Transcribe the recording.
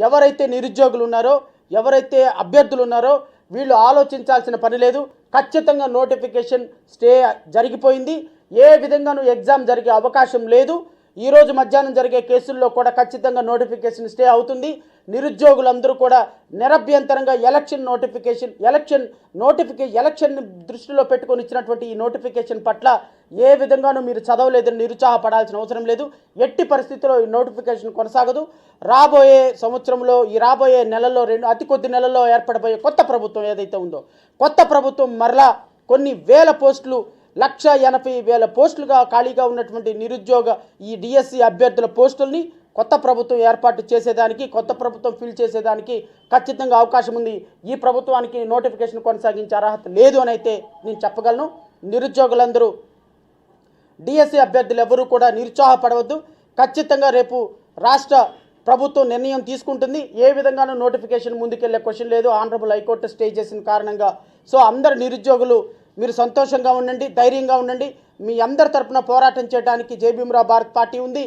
ఎవరైతే నిరుద్యోగులు ఉన్నారో, ఎవరైతే అభ్యర్థులు ఉన్నారో వీళ్ళు ఆలోచించాల్సిన పని లేదు. ఖచ్చితంగా నోటిఫికేషన్ స్టే జరిగిపోయింది. ఏ విధంగానూ ఎగ్జామ్ జరిగే అవకాశం లేదు. ఈరోజు మధ్యాహ్నం జరిగే కేసుల్లో కూడా ఖచ్చితంగా నోటిఫికేషన్ స్టే అవుతుంది. నిరుద్యోగులందరూ కూడా నిరభ్యంతరంగా ఎలక్షన్ దృష్టిలో పెట్టుకొని ఇచ్చినటువంటి ఈ నోటిఫికేషన్ పట్ల ఏ విధంగానూ మీరు చదవలేదని నిరుత్సాహపడాల్సిన అవసరం లేదు. ఎట్టి పరిస్థితుల్లో ఈ నోటిఫికేషన్ కొనసాగదు. రాబోయే సంవత్సరంలో రాబోయే నెలల్లో అతి కొద్ది నెలల్లో ఏర్పడబోయే కొత్త ప్రభుత్వం ఏదైతే ఉందో, కొత్త ప్రభుత్వం మరలా కొన్ని వేల పోస్టులు 1,80,000 పోస్టులుగా ఖాళీగా ఉన్నటువంటి నిరుద్యోగ ఈ డిఎస్సి అభ్యర్థుల పోస్టుల్ని కొత్త ప్రభుత్వం ఏర్పాటు చేసేదానికి, కొత్త ప్రభుత్వం ఫిల్ చేసేదానికి ఖచ్చితంగా అవకాశం ఉంది. ఈ ప్రభుత్వానికి నోటిఫికేషన్ కొనసాగించే అర్హత లేదు అని అయితే నేను చెప్పగలను. నిరుద్యోగులందరూ, డిఎస్సి అభ్యర్థులు ఎవరూ కూడా నిరుత్సాహపడవద్దు. ఖచ్చితంగా రేపు రాష్ట్ర ప్రభుత్వం నిర్ణయం తీసుకుంటుంది. ఏ విధంగానూ నోటిఫికేషన్ ముందుకెళ్లే క్వశ్చన్ లేదు. ఆనరబుల్ హైకోర్టు స్టే చేసిన కారణంగా. సో అందరు నిరుద్యోగులు మీరు సంతోషంగా ఉండండి, ధైర్యంగా ఉండండి. మీ అందరి తరపున పోరాటం చేయడానికి జై భీమ్రావ్ భారత్ పార్టీ ఉంది.